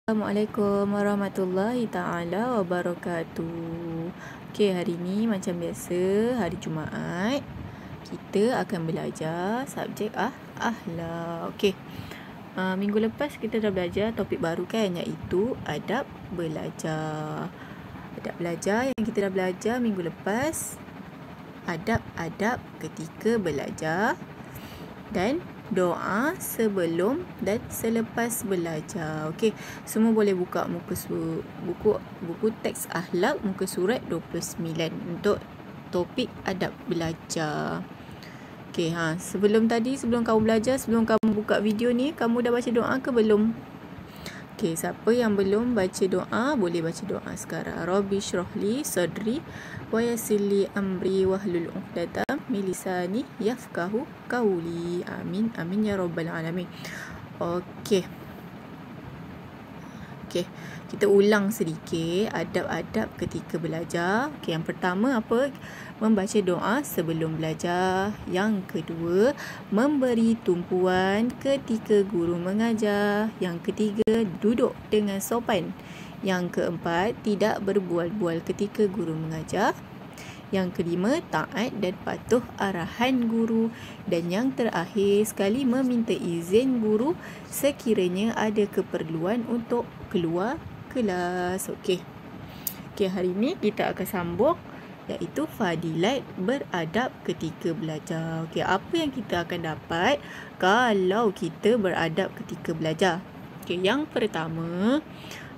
Assalamualaikum warahmatullahi ta'ala wabarakatuh. Okey, hari ni macam biasa, hari Jumaat, kita akan belajar subjek akhlak. Okey, minggu lepas kita dah belajar topik baru kan, iaitu adab belajar. Adab belajar yang kita dah belajar minggu lepas, adab-adab ketika belajar dan doa sebelum dan selepas belajar. Okey, semua boleh buka buku teks akhlak muka surat 29 untuk topik adab belajar. Okey, sebelum kamu belajar, sebelum kamu buka video ni, kamu dah baca doa ke belum? Okey, siapa yang belum baca doa, boleh baca doa sekarang. Rabbi syrahli sadri wa yassirli amri wahlul 'uqdatam min lisani yafqahu qawli. Amin amin ya rabbal alamin. Okey, kita ulang sedikit adab-adab ketika belajar. Okey, yang pertama apa? Membaca doa sebelum belajar. Yang kedua, memberi tumpuan ketika guru mengajar. Yang ketiga, duduk dengan sopan. Yang keempat, tidak berbual-bual ketika guru mengajar. Yang kelima, taat dan patuh arahan guru. Dan yang terakhir sekali, meminta izin guru sekiranya ada keperluan untuk keluar kelas. Okey, hari ini kita akan sambung, iaitu fadilat beradab ketika belajar. Okey, apa yang kita akan dapat kalau kita beradab ketika belajar? Okey, yang pertama,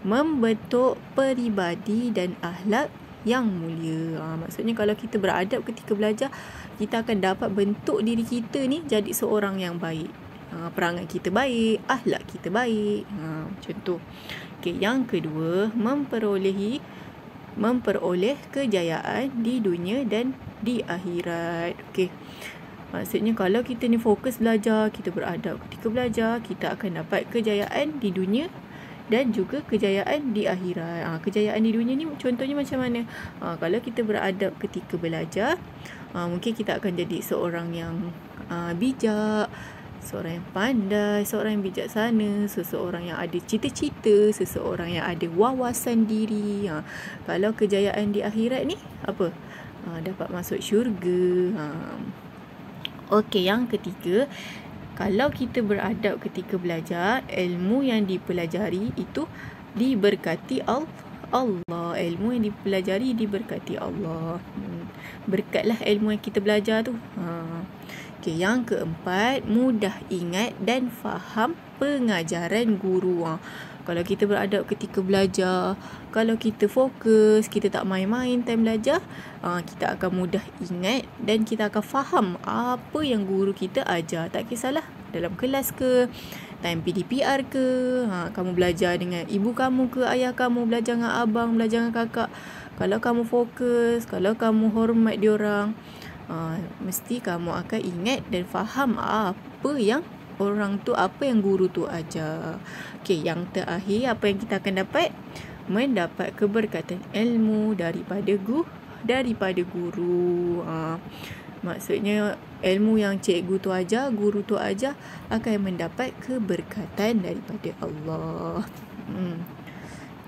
membentuk peribadi dan akhlak yang mulia. Maksudnya kalau kita beradab ketika belajar, kita akan dapat bentuk diri kita ni jadi seorang yang baik. Perangai kita baik, akhlak kita baik. Macam tu. Okey, yang kedua, memperoleh kejayaan di dunia dan di akhirat. Okey, maksudnya kalau kita ni fokus belajar, kita beradab ketika belajar, kita akan dapat kejayaan di dunia dan juga kejayaan di akhirat. Kejayaan di dunia ni contohnya macam mana? Kalau kita beradab ketika belajar, mungkin kita akan jadi seorang yang bijak, seorang yang pandai, seorang yang bijaksana, seseorang yang ada cita-cita, seseorang yang ada wawasan diri. Kalau kejayaan di akhirat ni apa? Dapat masuk syurga. Okey, yang ketiga, kalau kita beradab ketika belajar, ilmu yang dipelajari itu diberkati Allah. Ilmu yang dipelajari diberkati Allah. Berkatlah ilmu yang kita belajar tu. Okey, yang keempat, mudah ingat dan faham pengajaran guru. Kalau kita beradab ketika belajar, kalau kita fokus, kita tak main-main time belajar, kita akan mudah ingat dan kita akan faham apa yang guru kita ajar. Tak kisahlah dalam kelas ke, time PDPR ke, kamu belajar dengan ibu kamu ke, ayah kamu, belajar dengan abang, belajar dengan kakak. Kalau kamu fokus, kalau kamu hormat diorang, mesti kamu akan ingat dan faham apa yang apa yang guru tu ajar. Okey, yang terakhir, apa yang kita akan dapat? Mendapat keberkatan ilmu daripada guru. Maksudnya ilmu yang cikgu tu ajar, guru tu ajar, akan mendapat keberkatan daripada Allah.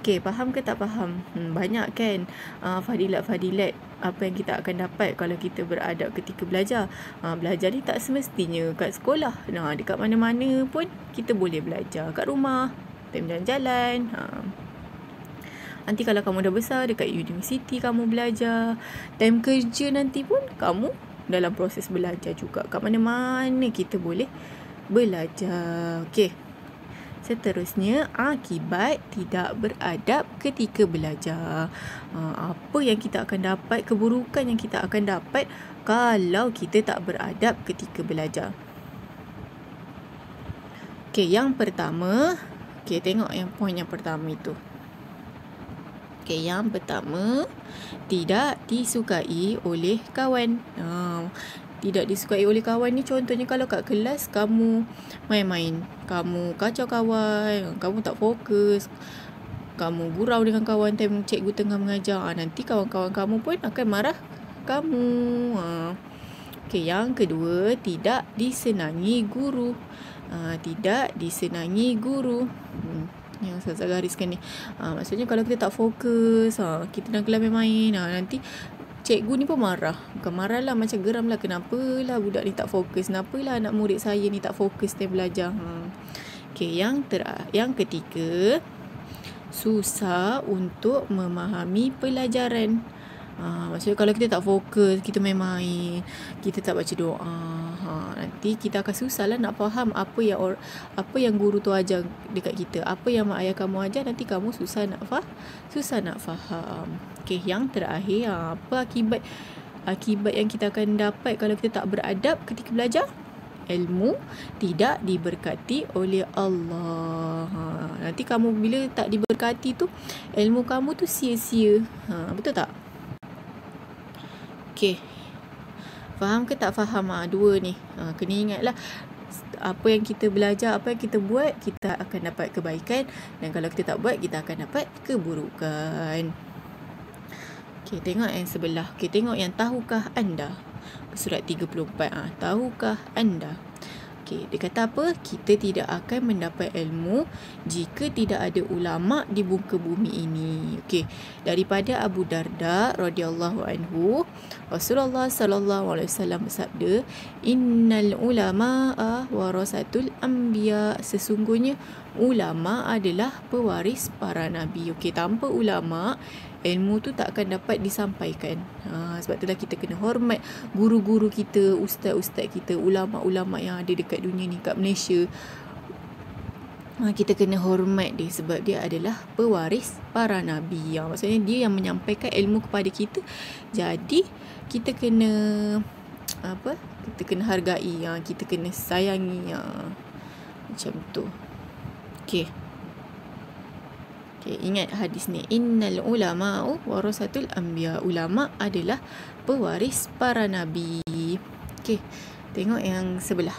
Okey, faham ke tak faham? Banyak kan fadilat-fadilat apa yang kita akan dapat kalau kita beradab ketika belajar. Belajar ni tak semestinya kat sekolah. Dekat mana-mana pun kita boleh belajar. Kat rumah, time jalan-jalan. Nanti kalau kamu dah besar, dekat universiti kamu belajar. Time kerja nanti pun kamu dalam proses belajar juga. Kat mana-mana kita boleh belajar. Okey, seterusnya, akibat tidak beradab ketika belajar. Apa yang kita akan dapat, keburukan yang kita akan dapat kalau kita tak beradab ketika belajar. Okey, yang pertama, tengok yang poin yang pertama itu. Okey, yang pertama, tidak disukai oleh kawan. Tidak disukai oleh kawan ni contohnya kalau kat kelas kamu main-main, kamu kacau kawan, kamu tak fokus, kamu gurau dengan kawan time cikgu tengah mengajar, nanti kawan-kawan kamu pun akan marah kamu. Okey, yang kedua, tidak disenangi guru. Tidak disenangi guru. yang saya gariskan ni. Maksudnya kalau kita tak fokus, kita dalam kelas main-main, nanti cikgu ni pun marah. Bukan marah lah, macam geram lah. Kenapalah budak ni tak fokus? Kenapalah anak murid saya ni tak fokus dia belajar? Okay, yang ketiga, susah untuk memahami pelajaran. Maksudnya kalau kita tak fokus, kita main-main, kita tak baca doa, nanti kita akan susah lah nak faham apa yang guru tu ajar dekat kita, apa yang mak ayah kamu ajar, nanti kamu susah nak faham. Okay, yang terakhir, apa akibat yang kita akan dapat kalau kita tak beradab ketika belajar? Ilmu tidak diberkati oleh Allah. Nanti kamu bila tak diberkati tu, ilmu kamu tu sia-sia. Betul tak? Okay, faham ke tak faham? Dua ni, kena ingatlah, apa yang kita belajar, apa yang kita buat, kita akan dapat kebaikan, dan kalau kita tak buat, kita akan dapat keburukan. Okay, tengok yang sebelah. Okay, tengok yang tahukah anda, surat 34. Tahukah anda? Okay, dia kata apa? Kita tidak akan mendapat ilmu jika tidak ada ulama di muka bumi ini. Okay, daripada Abu Darda radhiyallahu anhu, Rasulullah sallallahu alaihi wasallam bersabda, innal ulama'a warasatul anbiya. Sesungguhnya ulama adalah pewaris para nabi. Okay, tanpa ulama, ilmu tu tak akan dapat disampaikan. Sebab itulah kita kena hormat guru-guru kita, ustaz-ustaz kita, ulama-ulama yang ada dekat dunia ni, kat Malaysia. Kita kena hormat dia sebab dia adalah pewaris para nabi. Maksudnya dia yang menyampaikan ilmu kepada kita. Jadi kita kena kita kena hargai, kita kena sayangi, macam tu. Okay, ingat hadis ni, innal ulama'u warasatul anbiya. Ulama adalah pewaris para nabi. Okay, tengok yang sebelah,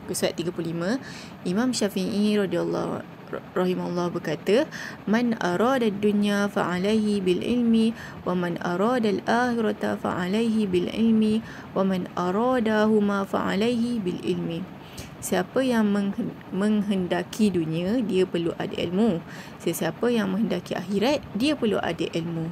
surat 35. Imam Syafi'i radhiyallahu rahimahullah berkata, man arada dunya fa'alaihi bil ilmi wa man arada al-akhirata fa'alaihi bil ilmi wa man aradahuma fa'alaihi bil ilmi. Siapa yang menghendaki dunia, dia perlu ada ilmu. Sesiapa yang menghendaki akhirat, dia perlu ada ilmu.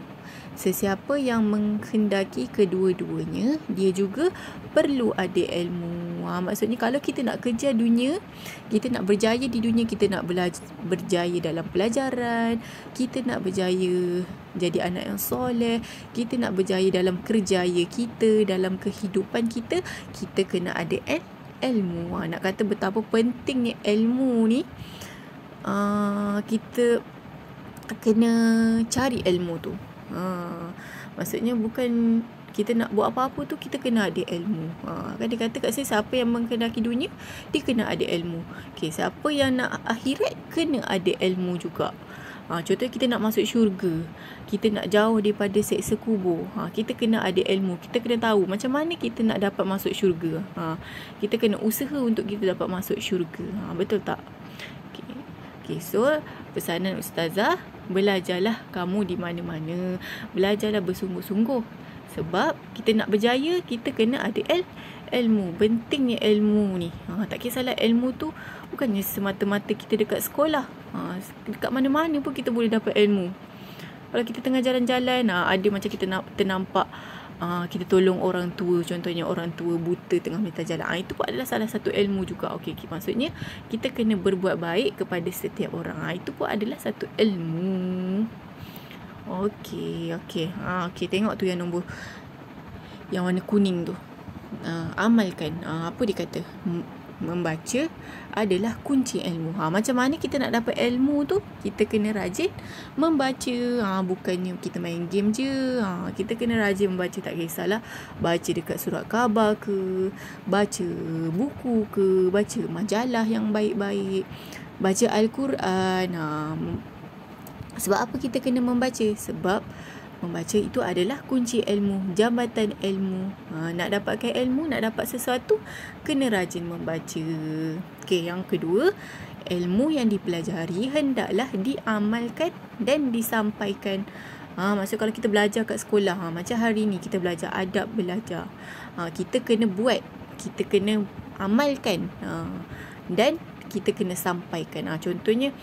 Sesiapa yang menghendaki kedua-duanya, dia juga perlu ada ilmu. Maksudnya kalau kita nak kerja dunia, kita nak berjaya di dunia, kita nak berjaya dalam pelajaran, kita nak berjaya jadi anak yang soleh, kita nak berjaya dalam kerjaya kita, dalam kehidupan kita, kita kena ada ilmu. Nak kata betapa pentingnya ilmu ni, kita kena cari ilmu tu. Maksudnya bukan kita nak buat apa-apa tu, kita kena ada ilmu. Kan dia kata kat saya, siapa yang menghendaki dunia, dia kena ada ilmu. Okay, siapa yang nak akhirat, kena ada ilmu juga. Contohnya kita nak masuk syurga, kita nak jauh daripada seksa kubur, kita kena ada ilmu. Kita kena tahu macam mana kita nak dapat masuk syurga. Kita kena usaha untuk kita dapat masuk syurga. Betul tak? Okay, so pesanan ustazah, belajarlah kamu di mana-mana, belajarlah bersungguh-sungguh. Sebab kita nak berjaya, kita kena ada ilmu. Pentingnya ilmu ni. Tak kisahlah ilmu tu bukannya semata-mata kita dekat sekolah. Dekat mana-mana pun kita boleh dapat ilmu. Kalau kita tengah jalan-jalan, ada macam kita ternampak, kita tolong orang tua, contohnya orang tua buta tengah melintas jalan, itu pun adalah salah satu ilmu juga. Okay, maksudnya kita kena berbuat baik kepada setiap orang, itu pun adalah satu ilmu. Okay, tengok tu yang nombor, yang warna kuning tu. Amalkan. Apa dia kata? Membaca adalah kunci ilmu. Macam mana kita nak dapat ilmu tu? Kita kena rajin membaca. Bukannya kita main game je. Kita kena rajin membaca. Tak kisahlah baca dekat surat khabar ke, baca buku ke, baca majalah yang baik-baik, baca Al-Quran. Sebab apa kita kena membaca? Sebab membaca itu adalah kunci ilmu, jambatan ilmu. Nak dapatkan ilmu, nak dapat sesuatu, kena rajin membaca. Okay, yang kedua, ilmu yang dipelajari hendaklah diamalkan dan disampaikan. Maksud kalau kita belajar kat sekolah, macam hari ni kita belajar adab belajar, kita kena buat, kita kena amalkan, dan kita kena sampaikan. Contohnya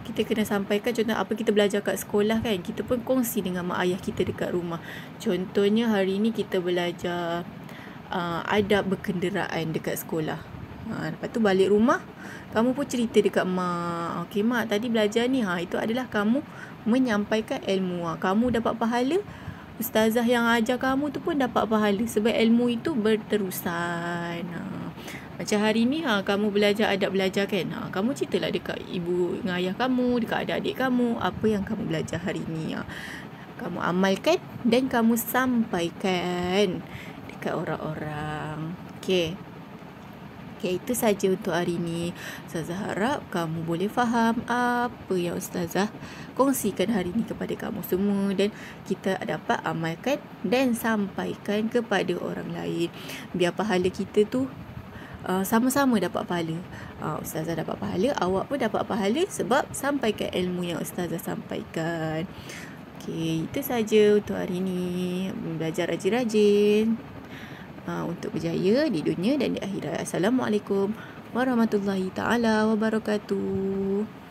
kita kena sampaikan contoh apa kita belajar kat sekolah kan. Kita pun kongsi dengan mak ayah kita dekat rumah. Contohnya hari ni kita belajar adab berkenderaan dekat sekolah. Lepas tu balik rumah, kamu pun cerita dekat mak. Okey mak, tadi belajar ni. Itu adalah kamu menyampaikan ilmu. Kamu dapat pahala, ustazah yang ajar kamu tu pun dapat pahala. Sebab ilmu itu berterusan. Macam hari ni kamu belajar adab belajar kan. Kamu ceritalah dekat ibu dengan ayah kamu, dekat adik-adik kamu, apa yang kamu belajar hari ni. Kamu amalkan dan kamu sampaikan dekat orang-orang. Okey. Okay, itu saja untuk hari ni. Ustazah harap kamu boleh faham apa yang Ustazah kongsikan hari ni kepada kamu semua. Dan kita dapat amalkan dan sampaikan kepada orang lain. Biar pahala kita tu sama-sama dapat pahala. Ustazah dapat pahala, awak pun dapat pahala sebab sampaikan ilmu yang Ustazah sampaikan. Okay, itu saja untuk hari ni. Belajar rajin-rajin untuk berjaya di dunia dan di akhirat. Assalamualaikum warahmatullahi taala wabarakatuh.